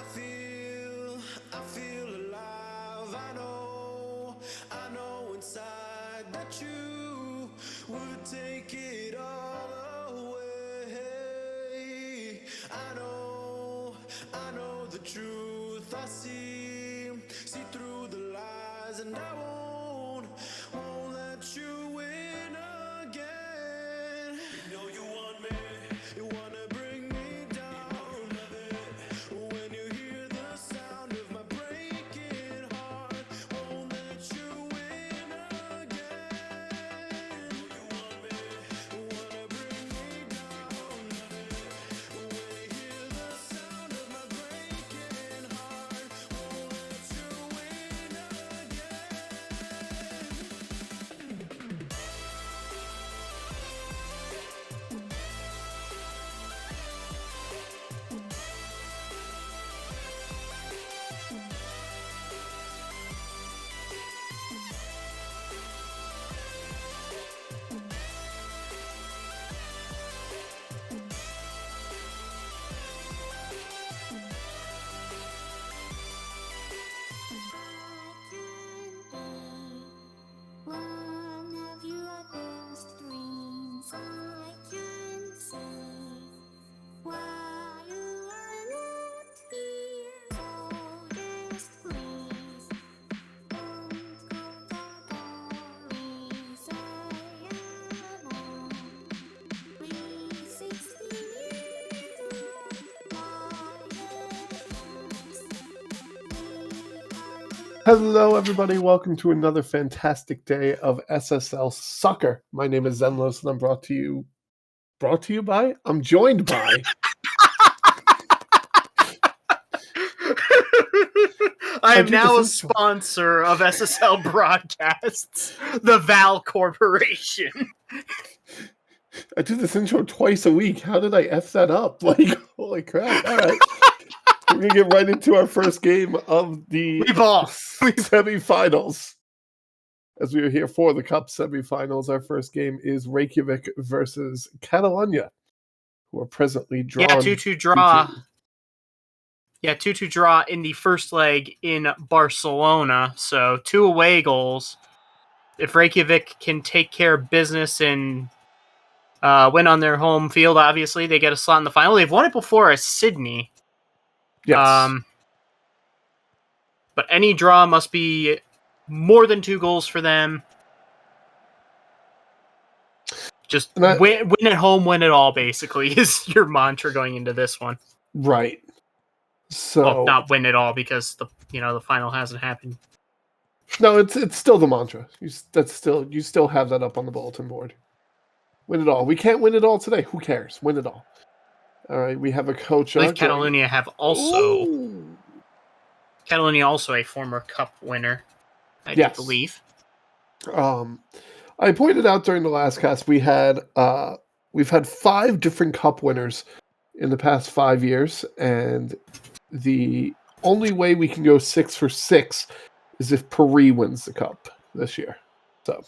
I feel alive. I know inside that you would take it all away. I know the truth. I see through the lies, and I won't let you win again. You know you want me, you wanna bring me down. When you hear the sound of my breaking heart, won't let you win again. You want me, you wanna bring me down. When you hear the sound of my breaking heart, won't let you win again. One of your best dreams I can see while you are not here. So just please don't go the worries I am on. 360 meters, Hello, everybody. Welcome to another fantastic day of SSL Soccer. My name is Xenlos, and I'm I'm joined by. I am now a sponsor of SSL Broadcasts, the Val Corporation. I do this intro twice a week. How did I F that up? Like, holy crap. All right. We're going to get right into our first game of the semifinals. As we are here for the Cup semifinals, our first game is Reykjavik versus Catalunya, who are presently drawn. Yeah, 2-2 draw. 2-2 draw in the first leg in Barcelona. So 2 away goals. If Reykjavik can take care of business and win on their home field, obviously, they get a slot in the final. They've won it before as Sydney. Yes. But any draw must be more than 2 goals for them. Just win at home, win it all, basically, is your mantra going into this one. Right. So well, not win it all because the final hasn't happened. No, it's still the mantra. You still have that up on the bulletin board. Win it all. We can't win it all today. Who cares? Win it all. All right, we have a coach. I believe Catalunya have also. Ooh. Catalunya also a former Cup winner, I do believe. I pointed out during the last cast we've had 5 different Cup winners in the past 5 years, and the only way we can go 6 for 6 is if Paris wins the Cup this year. So,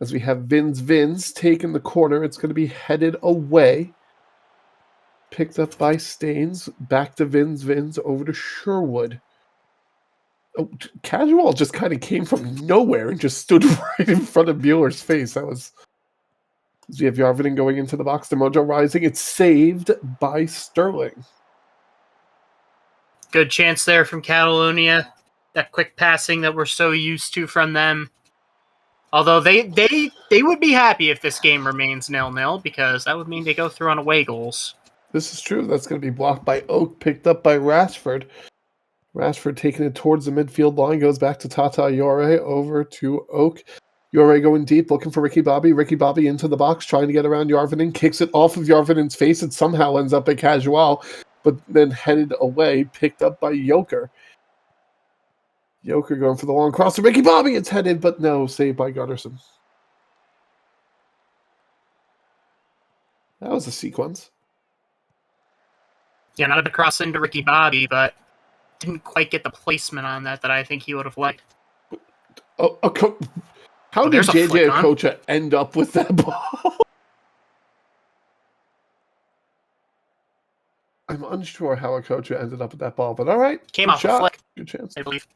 as we have Vins taking the corner, it's going to be headed away. Picked up by Staines, back to Vins over to Sherwood. Oh, Casual just kind of came from nowhere and just stood right in front of Mueller's face. That was... We have Yarvinen going into the box. The Mojo rising. It's saved by Sterling. Good chance there from Catalunya. That quick passing that we're so used to from them. Although they would be happy if this game remains 0-0 because that would mean they go through on away goals. This is true. That's going to be blocked by Oak, picked up by Rashford. Rashford taking it towards the midfield line, goes back to Tata Yore, over to Oak. Yore going deep, looking for Ricky Bobby. Ricky Bobby into the box, trying to get around Yarvinen, kicks it off of Yarvinen's face. It somehow ends up at Casual, but then headed away, picked up by Joker. Joker going for the long cross to Ricky Bobby. It's headed, but no, saved by Gunnarsson. That was a sequence. Yeah, not a cross into Ricky Bobby, but didn't quite get the placement on that I think he would have liked. How did JJ Okocha end up with that ball? I'm unsure how Okocha ended up with that ball, but all right. Came good off shot. a flick, Good chance. I believe.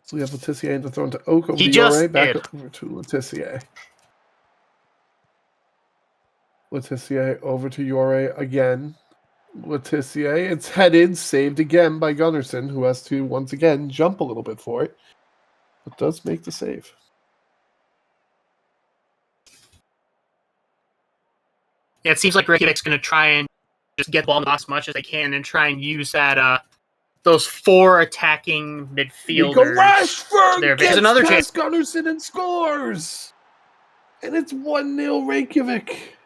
So we have Letitia into thrown to Oak over He to just Yore, back did. over to Letitia. Letitia over to Yore again. Letitia, it's headed, saved again by Gunnarsson, who has to once again jump a little bit for it, but does make the save. Yeah, it seems like Reykjavik's going to try and just get the ball in the box as much as they can and try and use that those 4 attacking Nico midfielders. Rashford There's gets another chance. past Gunnarsson and scores! And it's 1-0 Reykjavik.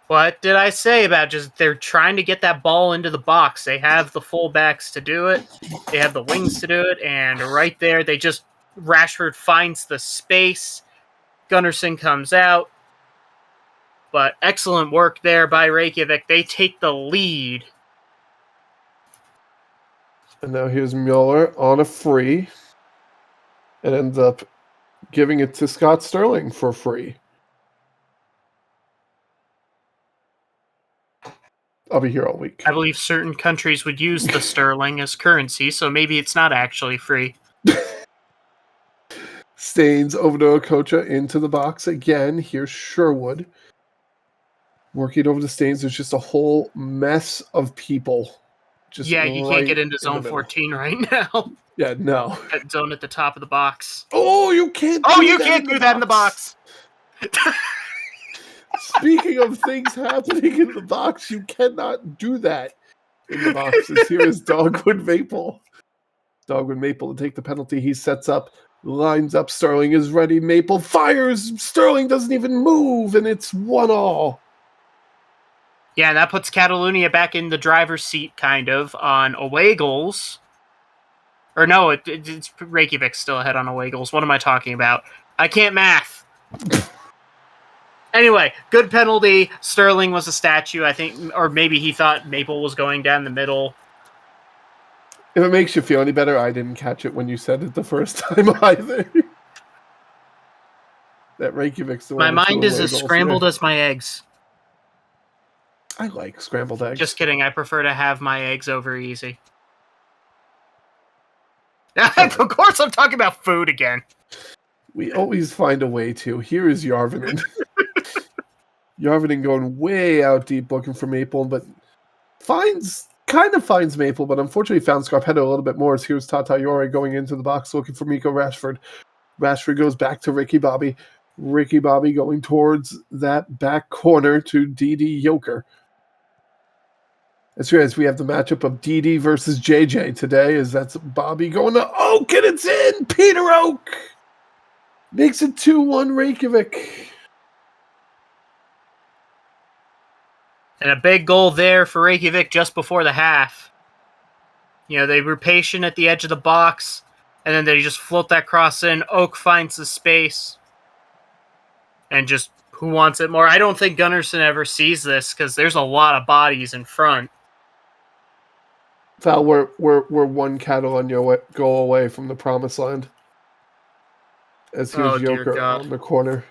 What did I say about just they're trying to get that ball into the box? They have the fullbacks to do it. They have the wings to do it. And right there, Rashford finds the space. Gunnarsson comes out. But excellent work there by Reykjavik. They take the lead. And now here's Mueller on a free. And ends up giving it to Scott Sterling for free. I'll be here all week. I believe certain countries would use the sterling as currency, so maybe it's not actually free. Staines over to Okocha into the box again. Here's Sherwood. Working over to Staines. There's just a whole mess of people. Just Yeah, you right can't get into in zone the middle. 14 right now. Yeah, no. That zone at the top of the box. Oh, you can't Oh, do you that can't in do that in the box. Speaking of things happening in the box, you cannot do that in the boxes. Here is Dogwood Maple. Dogwood Maple to take the penalty. He sets up, lines up. Sterling is ready. Maple fires. Sterling doesn't even move, and it's 1-1. Yeah, and that puts Catalunya back in the driver's seat, kind of, on away goals. Or no, it's Reykjavik still ahead on away goals. What am I talking about? I can't math. Anyway, good penalty. Sterling was a statue, I think, or maybe he thought Maple was going down the middle. If it makes you feel any better, I didn't catch it when you said it the first time either. That Reykjavik's the one. My mind is as scrambled as my eggs. I like scrambled eggs. Just kidding. I prefer to have my eggs over easy. Of course, I'm talking about food again. We always find a way to. Here is Yarvinen. Yarvinen going way out deep looking for Maple, but finds Maple, but unfortunately found Scarpetta a little bit more. So here's Tata Yore going into the box looking for Miko Rashford. Rashford goes back to Ricky Bobby. Ricky Bobby going towards that back corner to Didi Yoker. That's right. We have the matchup of Didi versus JJ today. That's Bobby going to Oak, and it's in. Peter Oak makes it 2-1 Reykjavik. And a big goal there for Reykjavik just before the half. You know, they were patient at the edge of the box, and then they just float that cross in. Oak finds the space. And just, who wants it more? I don't think Gunnarsson ever sees this, because there's a lot of bodies in front. Val, we're one Catalunya goal away from the promised land. As here's Yoker on the corner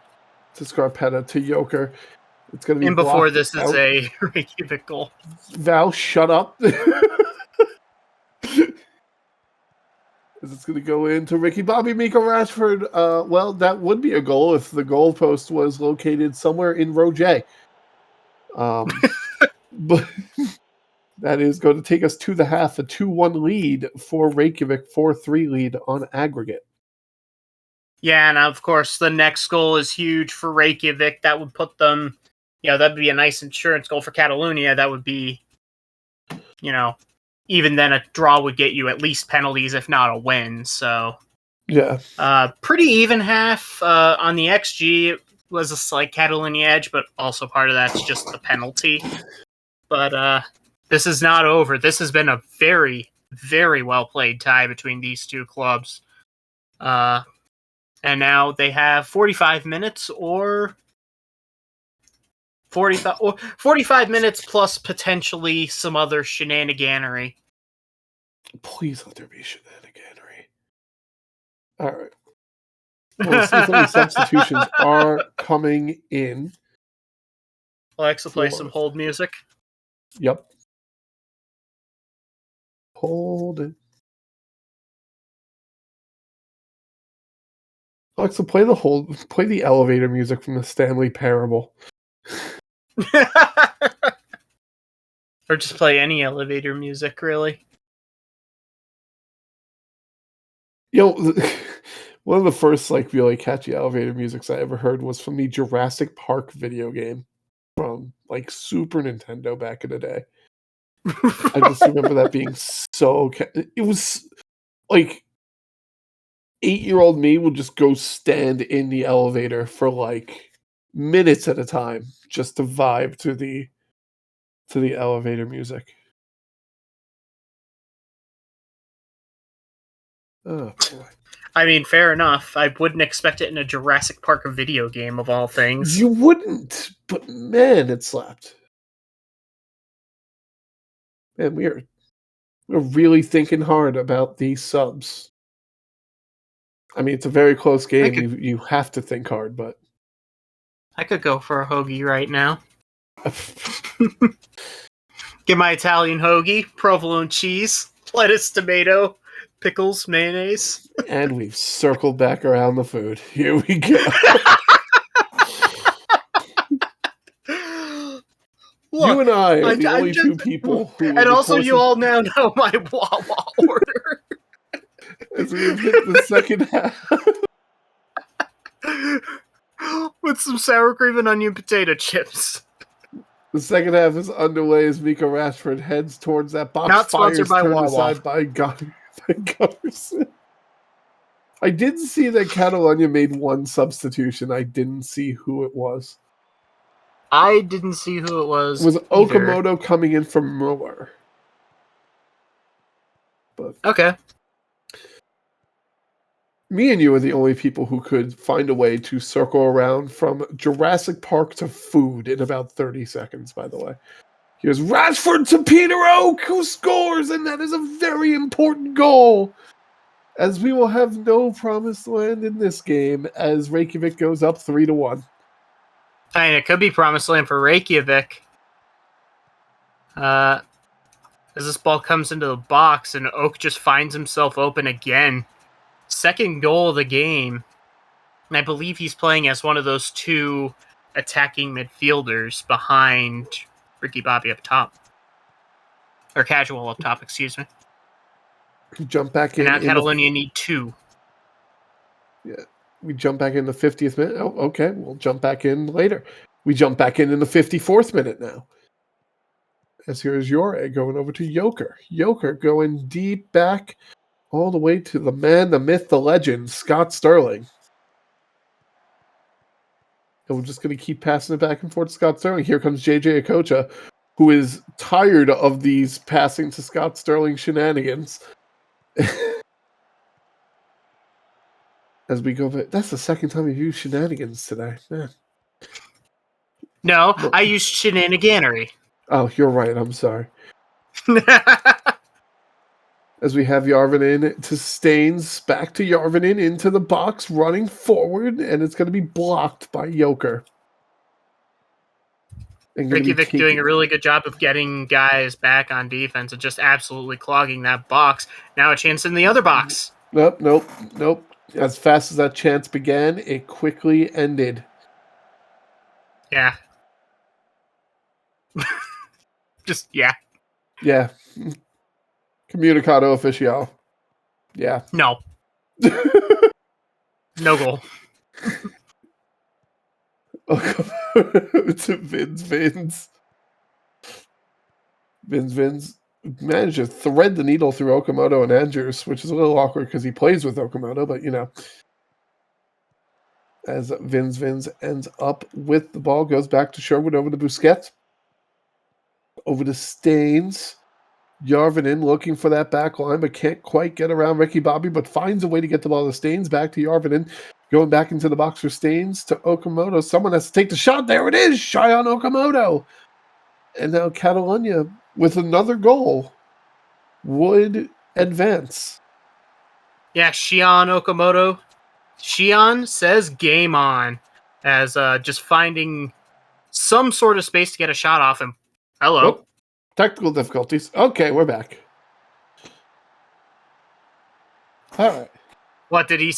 to Scarpetta to Yoker. It's going to be and before blocked this is out. a Reykjavik goal. Val, shut up. It's going to go into Ricky Bobby, Miko Rashford. Well, that would be a goal if the goalpost was located somewhere in row J. But that is going to take us to the half, a 2-1 lead for Reykjavik, 4-3 lead on aggregate. Yeah, and of course, the next goal is huge for Reykjavik. That would put them, that'd be a nice insurance goal for Catalunya. That would be, even then a draw would get you at least penalties, if not a win. So, yeah. Pretty even half. On the XG, it was a slight Catalunya edge, but also part of that's just the penalty. But this is not over. This has been a very, very well-played tie between these two clubs. And now they have 45 minutes or 45 minutes plus potentially some other shenaniganery. Please let there be shenaniganery. All right. Well, let's see if any substitutions are coming in. Alexa, play some hold music. Yep. Hold it. Alexa, play the elevator music from the Stanley Parable. Or just play any elevator music, really. One of the first really catchy elevator musics I ever heard was from the Jurassic Park video game from Super Nintendo back in the day. I just remember that being so. It was 8-year-old me would just go stand in the elevator for minutes at a time just to vibe to the elevator music. Oh boy. I mean, fair enough. I wouldn't expect it in a Jurassic Park video game of all things. You wouldn't, but man, it slapped. Man, we're really thinking hard about these subs. I mean, it's a very close game. You have to think hard, but I could go for a hoagie right now. Get my Italian hoagie, provolone cheese, lettuce, tomato, pickles, mayonnaise. And we've circled back around the food. Here we go. Look, you and I are the only two people who... And also you all now know my Wawa order. As we've hit the second half. With some sour cream and onion potato chips. The second half is underway as Mika Rashford heads towards that box. Not sponsored by Wawa. Aside by Gunnarsson. I did see that Catalunya made one substitution. I didn't see who it was. I didn't see who it was. It was Okamoto coming in from Muller. But okay. Me and you are the only people who could find a way to circle around from Jurassic Park to food in about 30 seconds, by the way. Here's Rashford to Peter Oak, who scores, and that is a very important goal, as we will have no promised land in this game, as Reykjavik goes up 3-1. I mean, it could be promised land for Reykjavik. As this ball comes into the box, and Oak just finds himself open again. Second goal of the game. And I believe he's playing as one of those two attacking midfielders behind Ricky Bobby up top. Or Casual up top, excuse me. Jump back in. And now Catalunya need two. Yeah. We jump back in the 50th minute. Oh, okay. We'll jump back in later. We jump back in the 54th minute now. As here's Jorge going over to Joker. Joker going deep back all the way to the man, the myth, the legend, Scott Sterling. And we're just going to keep passing it back and forth to Scott Sterling. Here comes JJ Okocha, who is tired of these passing to Scott Sterling shenanigans. As we go, that's the second time we've used shenanigans today. Man. No, I used shenaniganery. Oh, you're right. I'm sorry. As we have Järvinen to Staines, back to Järvinen into the box, running forward, and it's going to be blocked by Joker. Reykjavik doing a really good job of getting guys back on defense and just absolutely clogging that box. Now a chance in the other box. Nope. As fast as that chance began, it quickly ended. Yeah. Yeah. Yeah. Comunicado oficial. Yeah. No. No goal. It's Vins. Vins managed to thread the needle through Okamoto and Andrews, which is a little awkward because he plays with Okamoto, but as Vins ends up with the ball, goes back to Sherwood over to Busquets. Over to Staines. Järvinen looking for that back line, but can't quite get around Ricky Bobby, but finds a way to get the ball to Staines. Back to Järvinen. Going back into the box for Staines to Okamoto. Someone has to take the shot. There it is. Shion Okamoto. And now Catalunya, with another goal, would advance. Yeah, Shion Okamoto. Shion says game on, as just finding some sort of space to get a shot off him. Hello. Whoop. Technical difficulties. Okay, we're back. All right. What did he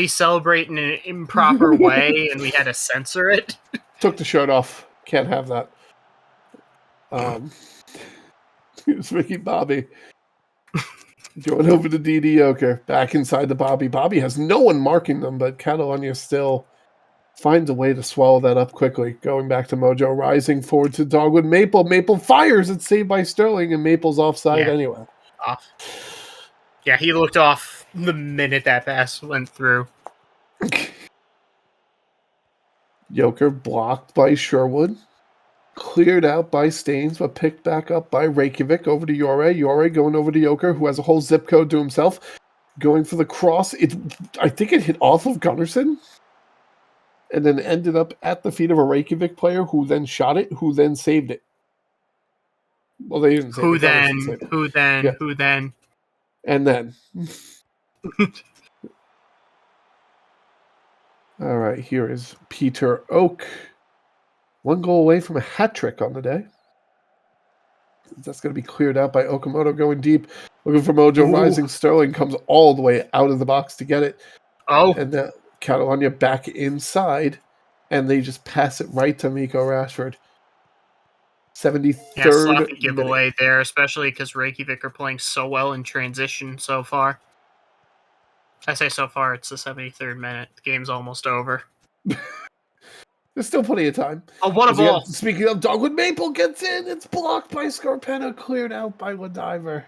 celebrate in an improper way and we had to censor it? Took the shirt off. Can't have that. It's Ricky Bobby. Going over to DD Yoker. Back inside the Bobby. Bobby has no one marking them, but Catalunya still finds a way to swallow that up quickly. Going back to Mojo. Rising forward to Dogwood. Maple. Maple fires. It's saved by Sterling, and Maple's offside anyway. Off. Yeah, he looked off the minute that pass went through. Yoker blocked by Sherwood. Cleared out by Staines, but picked back up by Reykjavik over to Yore. Yore going over to Yoker, who has a whole zip code to himself. Going for the cross. I think it hit off of Gunnarsson. And then ended up at the feet of a Reykjavik player who then shot it, who then saved it. Well, they didn't save it. Who then? And then. All right, here is Peter Oak. 1 goal away from a hat trick on the day. That's going to be cleared out by Okamoto going deep. Looking for Mojo. Ooh. Rising. Sterling comes all the way out of the box to get it. Oh. And then Catalunya back inside. And they just pass it right to Miko Rashford. 73rd yeah, sloppy giveaway there, especially because Reykjavik are playing so well in transition so far. I say so far, it's the 73rd minute. The game's almost over. There's still plenty of time. Oh, what a ball. Speaking of, Dogwood Maple gets in. It's blocked by Scarpetta, cleared out by Ladiver.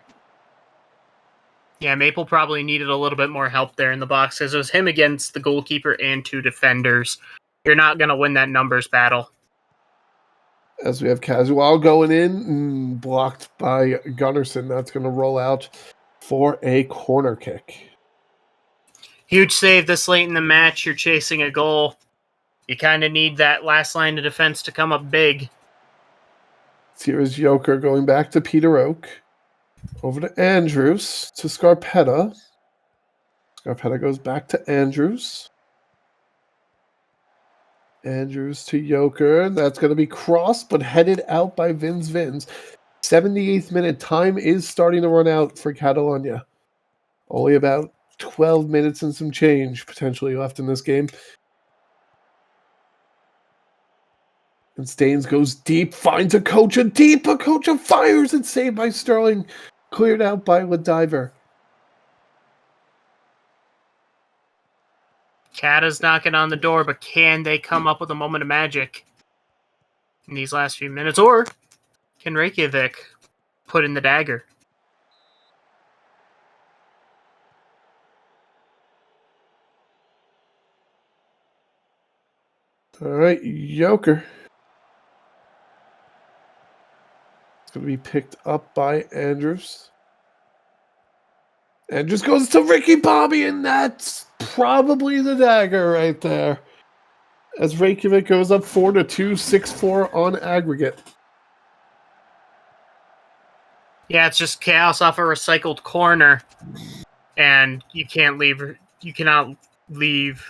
Yeah, Maple probably needed a little bit more help there in the box because it was him against the goalkeeper and 2 defenders. You're not going to win that numbers battle. As we have Casual going in, blocked by Gunnarsson. That's going to roll out for a corner kick. Huge save this late in the match. You're chasing a goal. You kind of need that last line of defense to come up big. Here is Yoker going back to Peter Oak. Over to Andrews, to Scarpetta. Scarpetta goes back to Andrews. Andrews to Yoker. That's going to be crossed, but headed out by Vins. 78th minute. Time is starting to run out for Catalunya. Only about 12 minutes and some change potentially left in this game. And Staines goes deep, finds Akocha deep. Akocha fires and saved by Sterling. Cleared out by Ladiver. Kata's knocking on the door, but can they come up with a moment of magic in these last few minutes? Or can Reykjavik put in the dagger? All right, Yoker. It's going to be picked up by Andrews. Andrews goes to Ricky Bobby, and that's probably the dagger right there. As Reykjavik goes up 4-2, 6-4 on aggregate. Yeah, it's just chaos off a recycled corner, and you cannot leave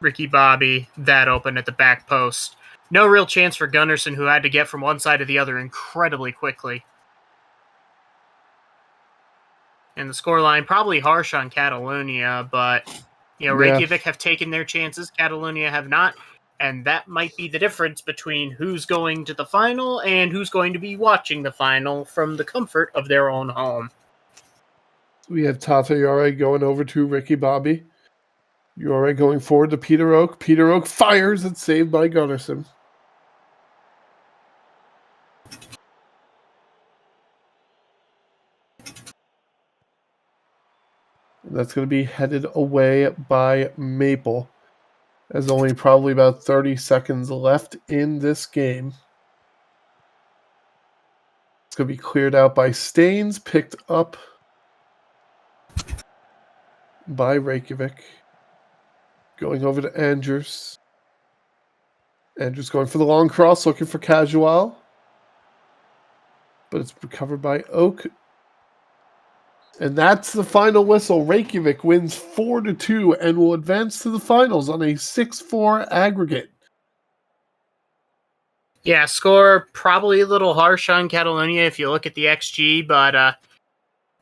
Ricky Bobby that open at the back post. No real chance for Gunnarsson, who had to get from one side to the other incredibly quickly. And the scoreline probably harsh on Catalunya, but Reykjavik have taken their chances. Catalunya have not, and that might be the difference between who's going to the final and who's going to be watching the final from the comfort of their own home. We have Tata Yare going over to Ricky Bobby. Yare going forward to Peter Oak. Peter Oak fires. It's saved by Gunnarsson. That's going to be headed away by Maple. There's only probably about 30 seconds left in this game. It's going to be cleared out by Staines, picked up by Reykjavik. Going over to Andrews. Andrews going for the long cross, looking for Casual. But it's recovered by Oak. And that's the final whistle. Reykjavik wins 4-2 and will advance to the finals on a 6-4 aggregate. Yeah, score probably a little harsh on Catalunya if you look at the XG, but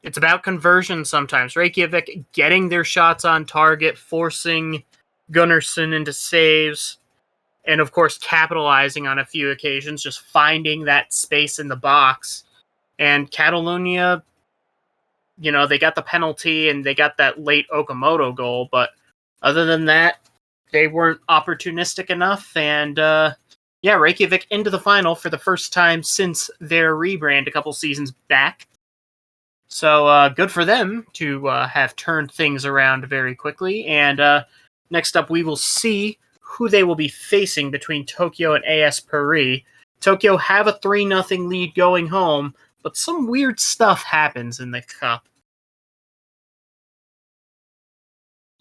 it's about conversion sometimes. Reykjavik getting their shots on target, forcing Gunnarsson into saves, and of course capitalizing on a few occasions, just finding that space in the box. And Catalunya, they got the penalty and they got that late Okamoto goal, but other than that, they weren't opportunistic enough. And Reykjavik into the final for the first time since their rebrand a couple seasons back. So good for them to have turned things around very quickly. And next up, we will see who they will be facing between Tokyo and AS Paris. Tokyo have a 3-0 lead going home, but some weird stuff happens in the cup.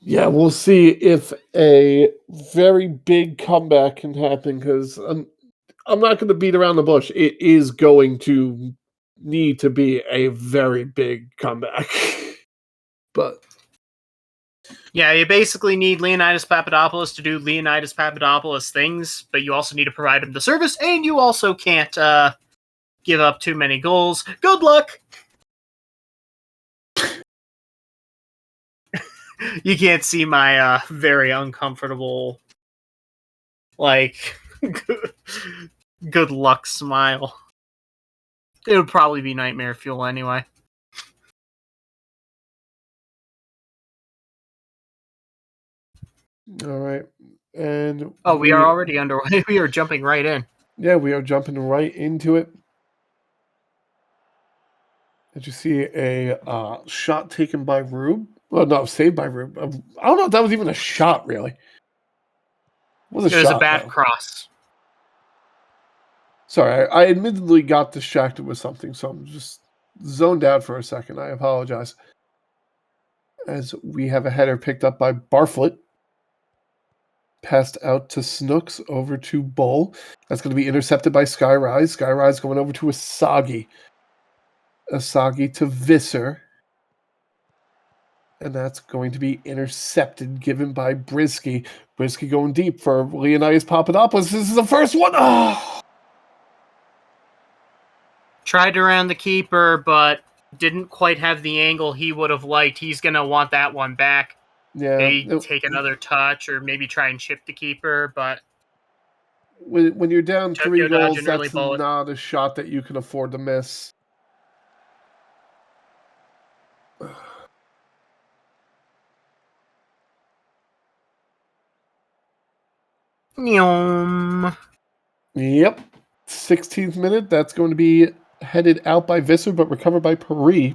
Yeah, we'll see if a very big comeback can happen, because I'm not going to beat around the bush. It is going to need to be a very big comeback. But yeah, you basically need Leonidas Papadopoulos to do Leonidas Papadopoulos things, but you also need to provide him the service, and you also can't give up too many goals. Good luck! You can't see my very uncomfortable, good luck smile. It would probably be nightmare fuel anyway. all right, and we are already underway. We are jumping right in. Yeah, we are jumping right into it. Did you see a shot taken by Rube? Well, no, saved by Rube. I don't know if that was even a shot, really. It was a bad cross. Sorry, I admittedly got distracted with something, so I'm just zoned out for a second. I apologize. As we have a header picked up by Barfoot. Passed out to Snooks, over to Bull. That's going to be intercepted by Skyrise. Skyrise going over to Asagi. Asagi to Visser. And that's going to be intercepted, given by Brisky. Brisky going deep for Leonidas Papadopoulos. This is the first one. Oh! Tried around the keeper, but didn't quite have the angle he would have liked. He's going to want that one back. Yeah. Maybe take another touch, or maybe try and chip the keeper, but when you're down 3 goals, that's bullet. not a shot that you can afford to miss. Yep. 16th minute. That's going to be headed out by Visser, but recovered by Paris.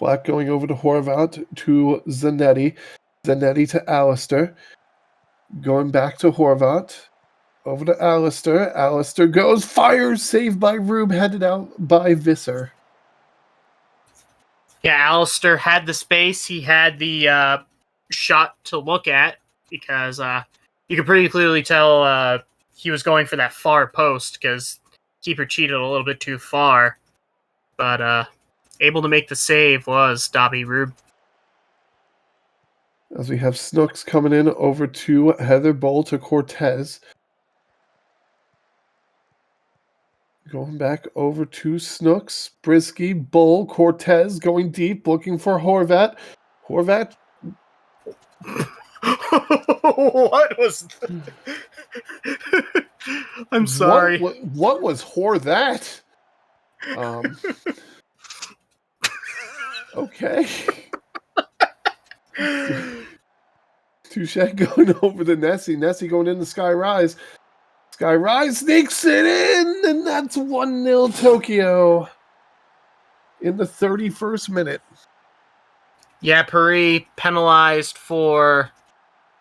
Black going over to Horvat, to Zanetti. Zanetti to Alistair. Going back to Horvat. Over to Alistair. Alistair goes. Fires. Saved by Rube. Headed out by Visser. Yeah, Alistair had the space. He had the shot to look at, because you could pretty clearly tell he was going for that far post, because keeper cheated a little bit too far. But able to make the save was Dobby Rube. As we have Snooks coming in over to Heather Bowl to Cortez. Going back over to Snooks, Brisky, Bull, Cortez going deep, looking for Horvat. Horvat. What was I'm sorry. What was Horvat? Okay. Touche going over to Nessie. Nessie going into Skyrise. Skyrise sneaks it in, and that's 1-0 Tokyo in the 31st minute. Yeah, Paris penalized for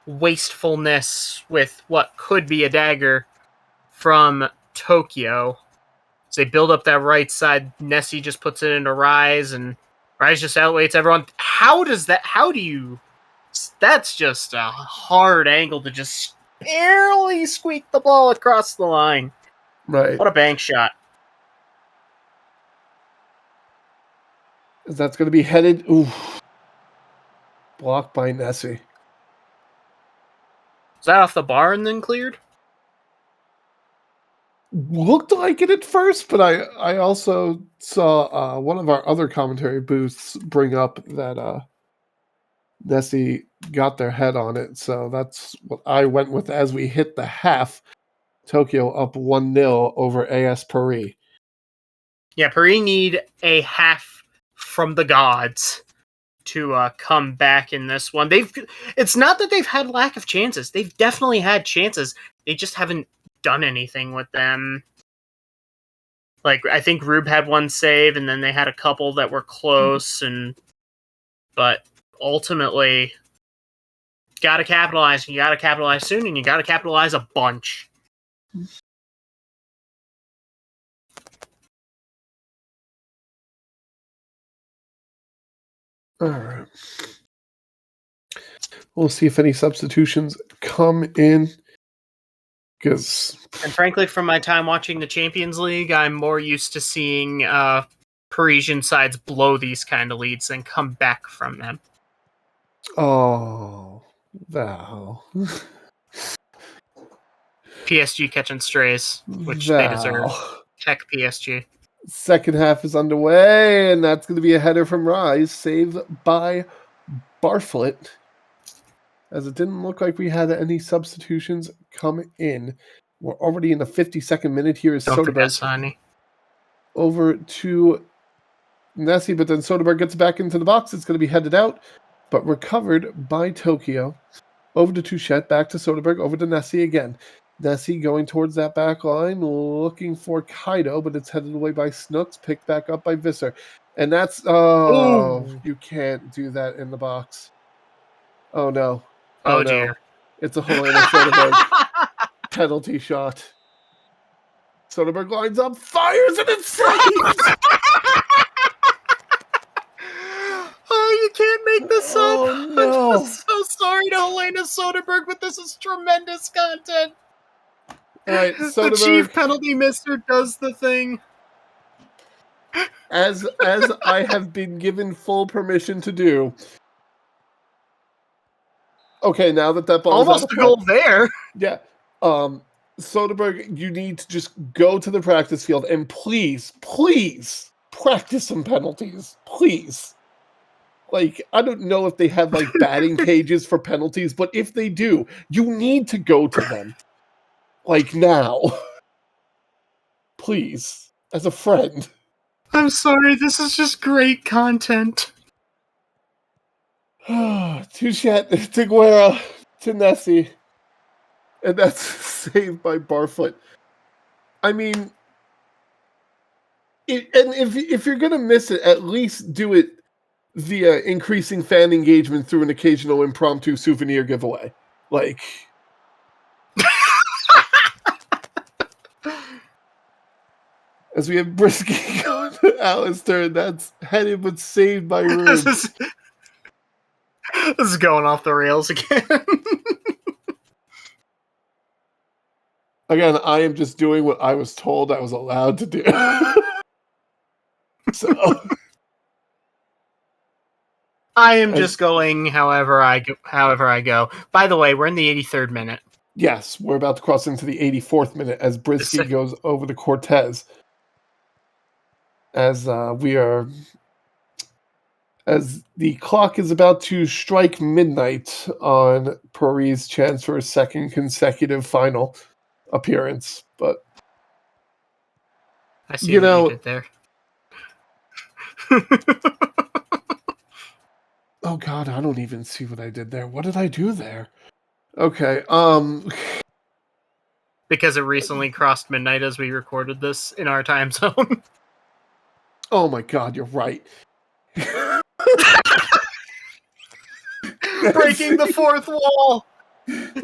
wastefulness with what could be a dagger from Tokyo. So they build up that right side. Nessie just puts it into Rise, and Rise just outweights everyone. That's just a hard angle to just barely squeak the ball across the line. Right. What a bank shot. That's going to be headed. Ooh. Blocked by Nessie. Is that off the bar and then cleared? looked like it at first, but I also saw one of our other commentary booths bring up that Nessie got their head on it, so that's what I went with as we hit the half. Tokyo up 1-0 over AS Paris. Yeah, Paris need a half from the gods to come back in this one. It's not that they've had lack of chances. They've definitely had chances. They just haven't done anything with them. Like, I think Rube had one save, and then they had a couple that were close, but ultimately, gotta capitalize. You gotta capitalize soon, and you gotta capitalize a bunch. All right. We'll see if any substitutions come in. And frankly, from my time watching the Champions League, I'm more used to seeing Parisian sides blow these kind of leads than come back from them. Oh, Val. PSG catching strays, which they deserve. Heck, PSG. Second half is underway, and that's going to be a header from Rise, saved by Barfoot. As it didn't look like we had any substitutions come in. We're already in the 52nd minute. Here is Soderberg over to Nessie, but then Soderberg gets back into the box. It's going to be headed out, but recovered by Tokyo. Over to Touchette, back to Soderberg, over to Nessie again. Nessie going towards that back line, looking for Kaido, but it's headed away by Snooks, picked back up by Visser. And that's, you can't do that in the box. Oh, no. Oh no. Dear. It's a Helena Soderberg penalty shot. Soderberg lines up, fires, and it's saved! Oh, you can't make this up. Oh, no. I'm so sorry to Helena Soderberg, but this is tremendous content. All right, Soderberg, the chief penalty mister does the thing. As I have been given full permission to do. Okay, now that ball is almost out of a goal play, there. Yeah. Soderberg, you need to just go to the practice field and please practice some penalties. Please. Like, I don't know if they have like batting cages for penalties, but if they do, you need to go to them. Like now. Please. As a friend. I'm sorry, this is just great content. Touchette to Guerra to Nessie. And that's saved by Barfoot. I mean, if you're going to miss it, at least do it via increasing fan engagement through an occasional impromptu souvenir giveaway. Like... As we have Brisky going to Alistair, and that's headed but saved by Rube. This is going off the rails again. Again, I am just doing what I was told I was allowed to do. So I am just going however I go. By the way, we're in the 83rd minute. Yes, we're about to cross into the 84th minute as Brisky goes over to Cortez. As the clock is about to strike midnight on Paris' chance for a second consecutive final appearance. But I see what you did there. Oh God, I don't even see what I did there. What did I do there? Okay, because it recently crossed midnight as we recorded this in our time zone. Oh my God, you're right. Breaking the fourth wall. Breaking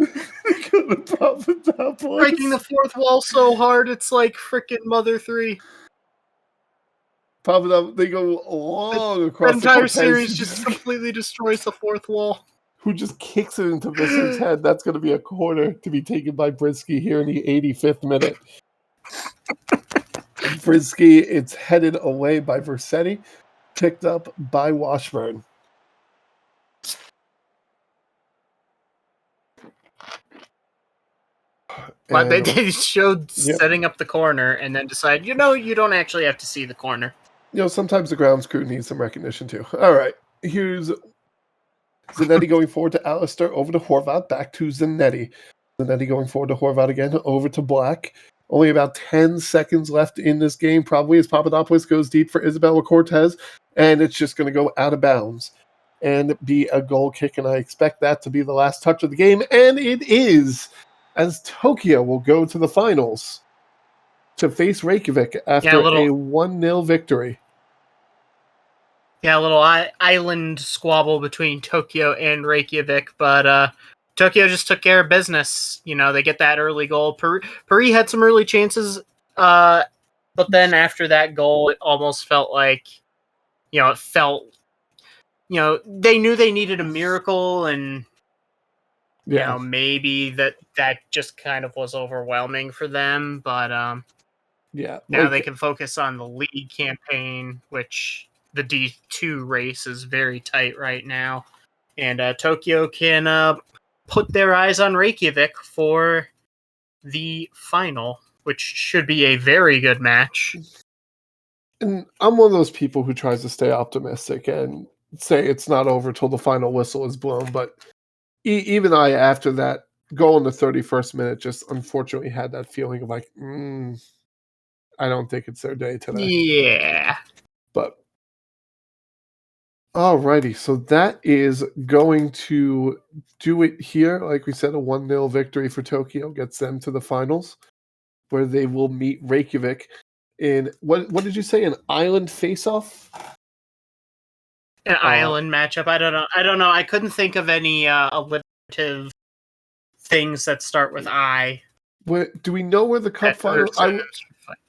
the fourth wall so hard it's like frickin' Mother 3. They go long across the entire Cortez, series just completely destroys the fourth wall. Who just kicks it into Visser's head. That's going to be a corner to be taken by Brisky here in the 85th minute. Brisky, it's headed away by Versetti, picked up by Washburn. But And, they showed yep. setting up the corner and then decided, you don't actually have to see the corner. Sometimes the ground crew needs some recognition too. All right, here's Zanetti going forward to Alistair, over to Horvat, back to Zanetti. Zanetti going forward to Horvat again, over to Black. Only about 10 seconds left in this game, probably, as Papadopoulos goes deep for Isabella Cortez, and it's just going to go out of bounds and be a goal kick, and I expect that to be the last touch of the game, and it is, as Tokyo will go to the finals to face Reykjavik after a 1-0 victory. Yeah, a little island squabble between Tokyo and Reykjavik, but Tokyo just took care of business. They get that early goal. Pari had some early chances, but then after that goal, it almost felt like, they knew they needed a miracle, and maybe that just kind of was overwhelming for them. But now they can focus on the league campaign, which the D2 race is very tight right now. And Tokyo can put their eyes on Reykjavik for the final, which should be a very good match. And I'm one of those people who tries to stay optimistic and say it's not over till the final whistle is blown. But even I, after that goal in the 31st minute, just unfortunately had that feeling of like, I don't think it's their day today. Yeah. But alrighty, so that is going to do it here. Like we said, a 1-0 victory for Tokyo gets them to the finals, where they will meet Reykjavik in what did you say? An island face-off? An island matchup. I don't know. I couldn't think of any alliterative things that start with I. Do we know where the cup final?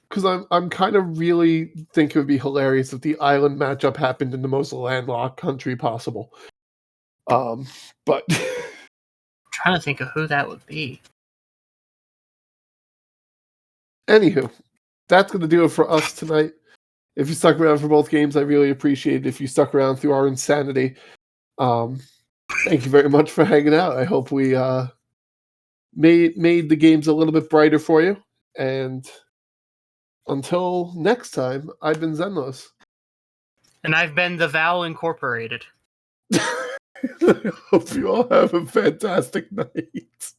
Because I'm kind of really think it would be hilarious if the island matchup happened in the most landlocked country possible. But I'm trying to think of who that would be. Anywho, that's going to do it for us tonight. If you stuck around for both games, I really appreciate it. If you stuck around through our insanity, thank you very much for hanging out. I hope we made the games a little bit brighter for you. And until next time, I've been Xenlos. And I've been the Val Incorporated. I hope you all have a fantastic night.